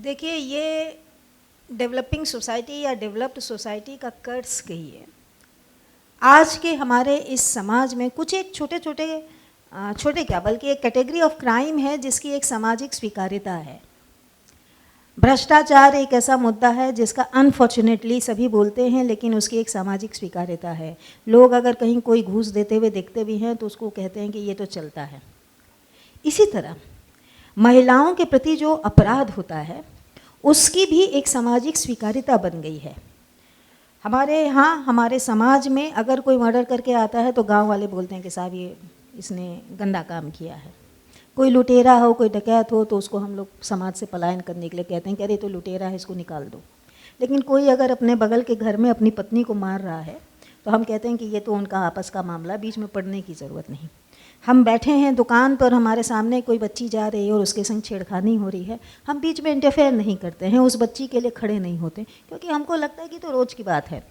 देखिए, ये developing society या डेवलप्ड सोसाइटी का कर्स कहिए। आज के हमारे इस समाज में कुछ एक छोटे क्या बल्कि एक कैटेगरी ऑफ क्राइम है जिसकी एक सामाजिक स्वीकार्यता है। भ्रष्टाचार एक ऐसा मुद्दा है जिसका अनफॉर्चुनेटली सभी बोलते हैं, लेकिन उसकी एक सामाजिक स्वीकार्यता है। लोग अगर कहीं कोई घूस देते हुए देखते भी हैं तो उसको कहते हैं कि ये तो चलता है। इसी तरह महिलाओं के प्रति जो अपराध होता है उसकी भी एक सामाजिक स्वीकार्यता बन गई है। हमारे यहाँ हमारे समाज में अगर कोई मर्डर करके आता है तो गांव वाले बोलते हैं कि साहब ये इसने गंदा काम किया है। कोई लुटेरा हो, कोई डकैत हो तो उसको हम लोग समाज से पलायन करने के लिए कहते हैं कि अरे तो लुटेरा है, इसको निकाल दो। लेकिन कोई अगर अपने बगल के घर में अपनी पत्नी को मार रहा है तो हम कहते हैं कि ये तो उनका आपस का मामला, बीच में पड़ने की ज़रूरत नहीं। हम बैठे हैं दुकान पर, हमारे सामने कोई बच्ची जा रही है और उसके संग छेड़खानी हो रही है, हम बीच में इंटरफेयर नहीं करते हैं, उस बच्ची के लिए खड़े नहीं होते, क्योंकि हमको लगता है कि तो रोज़ की बात है।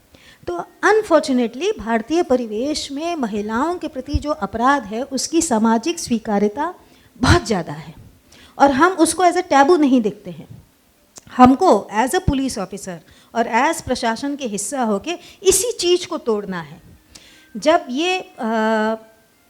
तो अनफॉर्चुनेटली भारतीय परिवेश में महिलाओं के प्रति जो अपराध है उसकी सामाजिक स्वीकार्यता बहुत ज़्यादा है और हम उसको एज अ टैबू नहीं देखते हैं। हमको एज अ पुलिस ऑफिसर और एज प्रशासन के हिस्सा होके इसी चीज़ को तोड़ना है। जब ये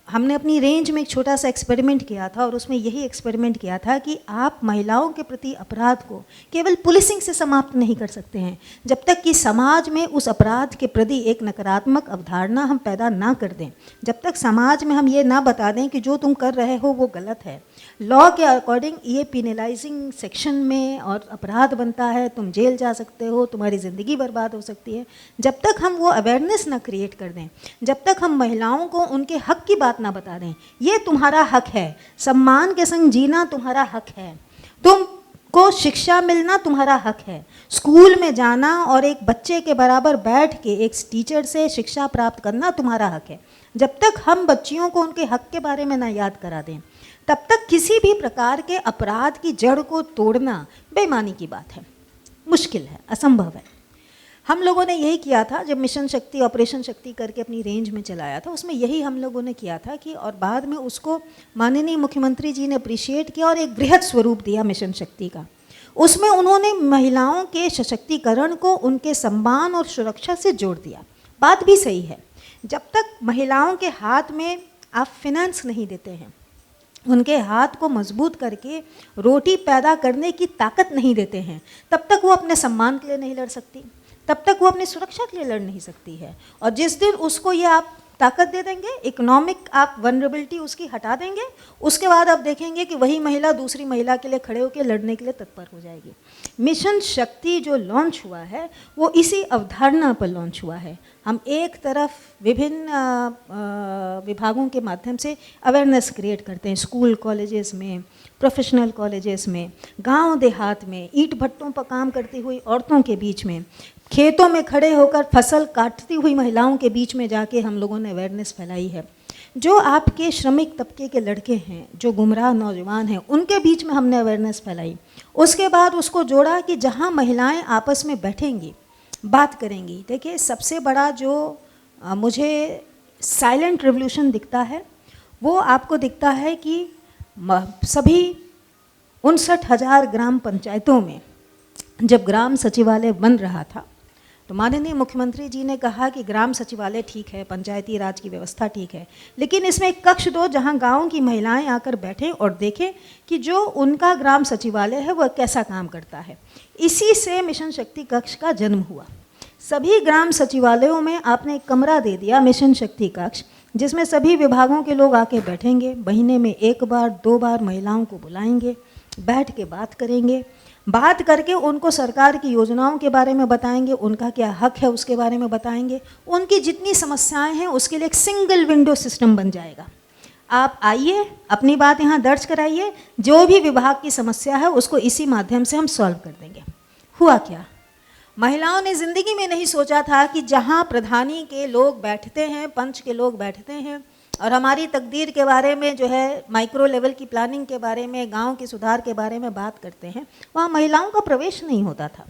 हमने अपनी रेंज में एक छोटा सा एक्सपेरिमेंट किया था और उसमें यही एक्सपेरिमेंट किया था कि आप महिलाओं के प्रति अपराध को केवल पुलिसिंग से समाप्त नहीं कर सकते हैं जब तक कि समाज में उस अपराध के प्रति एक नकारात्मक अवधारणा हम पैदा ना कर दें, जब तक समाज में हम ये ना बता दें कि जो तुम कर रहे हो वो गलत है। लॉ के अकॉर्डिंग ये पिनलाइजिंग सेक्शन में और अपराध बनता है, तुम जेल जा सकते हो, तुम्हारी ज़िंदगी बर्बाद हो सकती है। जब तक हम वो अवेयरनेस ना क्रिएट कर दें, जब तक हम महिलाओं को उनके हक की बात ना बता दें, ये तुम्हारा हक है, सम्मान के संग जीना तुम्हारा हक है, तुमको शिक्षा मिलना तुम्हारा हक है, स्कूल में जाना और एक बच्चे के बराबर बैठ के एक टीचर से शिक्षा प्राप्त करना तुम्हारा हक है। जब तक हम बच्चियों को उनके हक के बारे में ना याद करा दें, तब तक किसी भी प्रकार के अपराध की जड़ को तोड़ना बेईमानी की बात है, मुश्किल है, असंभव है। हम लोगों ने यही किया था जब मिशन शक्ति, ऑपरेशन शक्ति करके अपनी रेंज में चलाया था, उसमें यही हम लोगों ने किया था कि और बाद में उसको माननीय मुख्यमंत्री जी ने अप्रिशिएट किया और एक बृहद स्वरूप दिया मिशन शक्ति का। उसमें उन्होंने महिलाओं के सशक्तिकरण को उनके सम्मान और सुरक्षा से जोड़ दिया। बात भी सही है, जब तक महिलाओं के हाथ में आप फिनेंस नहीं देते हैं, उनके हाथ को मजबूत करके रोटी पैदा करने की ताकत नहीं देते हैं, तब तक वो अपने सम्मान के लिए नहीं लड़ सकती, तब तक वो अपनी सुरक्षा के लिए लड़ नहीं सकती है। और जिस दिन उसको ये आप ताकत दे देंगे, इकोनॉमिक आप वनरेबिलिटी उसकी हटा देंगे, उसके बाद आप देखेंगे कि वही महिला दूसरी महिला के लिए खड़े होकर लड़ने के लिए तत्पर हो जाएगी। मिशन शक्ति जो लॉन्च हुआ है वो इसी अवधारणा पर लॉन्च हुआ है। हम एक तरफ विभिन्न विभागों के माध्यम से अवेयरनेस क्रिएट करते हैं, स्कूल कॉलेजेस में, प्रोफेशनल कॉलेजेस में, गांव देहात में, ईंट भट्टों पर काम करती हुई औरतों के बीच में, खेतों में खड़े होकर फसल काटती हुई महिलाओं के बीच में जाके हम लोगों ने अवेयरनेस फैलाई है। जो आपके श्रमिक तबके के लड़के हैं, जो गुमराह नौजवान हैं, उनके बीच में हमने अवेयरनेस फैलाई। उसके बाद उसको जोड़ा कि जहाँ महिलाएं आपस में बैठेंगी, बात करेंगी। देखिए, सबसे बड़ा जो मुझे साइलेंट रिवॉल्यूशन दिखता है वो आपको दिखता है कि सभी 59,000 ग्राम पंचायतों में जब ग्राम सचिवालय बन रहा था तो माननीय मुख्यमंत्री जी ने कहा कि ग्राम सचिवालय ठीक है, पंचायती राज की व्यवस्था ठीक है, लेकिन इसमें एक कक्ष दो जहां गांव की महिलाएं आकर बैठें और देखें कि जो उनका ग्राम सचिवालय है वह कैसा काम करता है। इसी से मिशन शक्ति कक्ष का जन्म हुआ। सभी ग्राम सचिवालयों में आपने एक कमरा दे दिया, मिशन शक्ति कक्ष, जिसमें सभी विभागों के लोग आके बैठेंगे, महीने में 1 बार 2 बार महिलाओं को बुलाएंगे, बैठ के बात करेंगे, बात करके उनको सरकार की योजनाओं के बारे में बताएंगे, उनका क्या हक है उसके बारे में बताएंगे, उनकी जितनी समस्याएं हैं उसके लिए एक सिंगल विंडो सिस्टम बन जाएगा। आप आइए, अपनी बात यहाँ दर्ज कराइए, जो भी विभाग की समस्या है उसको इसी माध्यम से हम सॉल्व कर देंगे। हुआ क्या, महिलाओं ने ज़िंदगी में नहीं सोचा था कि जहाँ प्रधानी के लोग बैठते हैं, पंच के लोग बैठते हैं और हमारी तकदीर के बारे में जो है माइक्रो लेवल की प्लानिंग के बारे में, गांव के सुधार के बारे में बात करते हैं, वहाँ महिलाओं का प्रवेश नहीं होता था।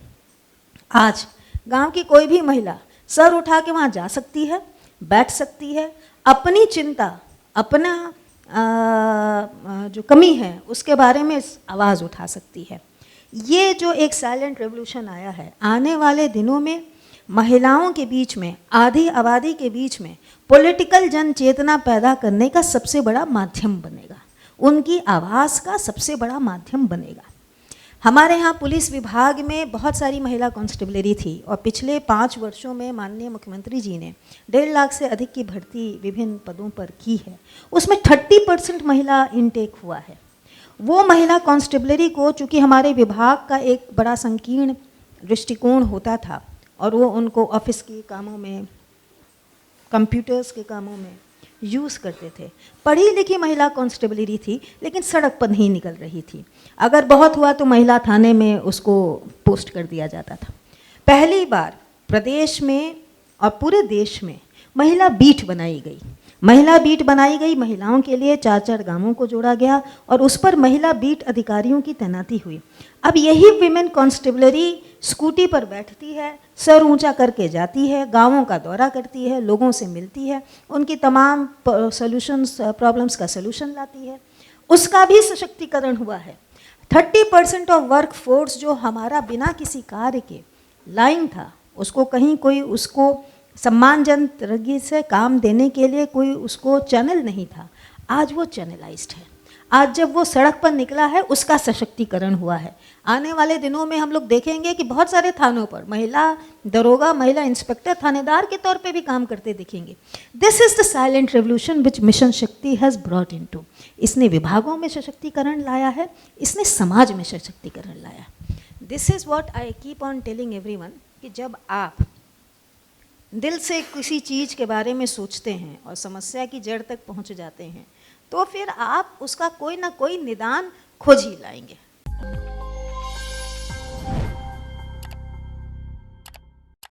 आज गांव की कोई भी महिला सर उठा के वहाँ जा सकती है, बैठ सकती है, अपनी चिंता, अपना जो कमी है उसके बारे में आवाज़ उठा सकती है। ये जो एक साइलेंट रेवोल्यूशन आया है, आने वाले दिनों में महिलाओं के बीच में, आधी आबादी के बीच में पॉलिटिकल जन चेतना पैदा करने का सबसे बड़ा माध्यम बनेगा, उनकी आवाज़ का सबसे बड़ा माध्यम बनेगा। हमारे यहाँ पुलिस विभाग में बहुत सारी महिला कांस्टेबलरी थी और पिछले 5 वर्षों में माननीय मुख्यमंत्री जी ने 1.5 लाख से अधिक की भर्ती विभिन्न पदों पर की है। उसमें 30% महिला इनटेक हुआ है। वो महिला कांस्टेबलरी को, चूँकि हमारे विभाग का एक बड़ा संकीर्ण दृष्टिकोण होता था और वो उनको ऑफिस के कामों में, कंप्यूटर्स के कामों में यूज़ करते थे। पढ़ी लिखी महिला कांस्टेबलरी थी, लेकिन सड़क पर नहीं निकल रही थी। अगर बहुत हुआ तो महिला थाने में उसको पोस्ट कर दिया जाता था। पहली बार प्रदेश में और पूरे देश में महिला बीट बनाई गई। महिला बीट बनाई गई, महिलाओं के लिए 4-4 गांवों को जोड़ा गया और उस पर महिला बीट अधिकारियों की तैनाती हुई। अब यही विमेन कांस्टेबलरी स्कूटी पर बैठती है, सर ऊंचा करके जाती है, गांवों का दौरा करती है, लोगों से मिलती है, उनकी तमाम सॉल्यूशंस, प्रॉब्लम्स का सलूशन लाती है। उसका भी सशक्तिकरण हुआ है। 30% ऑफ वर्क फोर्स जो हमारा बिना किसी कार्य के लाइन था, उसको कहीं कोई उसको सम्मानजनक तरीके से काम देने के लिए कोई उसको चैनल नहीं था, आज वो चैनलाइज्ड है। आज जब वो सड़क पर निकला है, उसका सशक्तिकरण हुआ है। आने वाले दिनों में हम लोग देखेंगे कि बहुत सारे थानों पर महिला दरोगा, महिला इंस्पेक्टर थानेदार के तौर पे भी काम करते दिखेंगे। This is the silent revolution which mission शक्ति हैज़ ब्रॉट इनटू। इसने विभागों में सशक्तिकरण लाया है, इसने समाज में सशक्तिकरण लाया है। This is what I keep on telling everyone कि जब आप दिल से किसी चीज़ के बारे में सोचते हैं और समस्या की जड़ तक पहुंच जाते हैं, तो फिर आप उसका कोई ना कोई निदान खोज ही लाएंगे।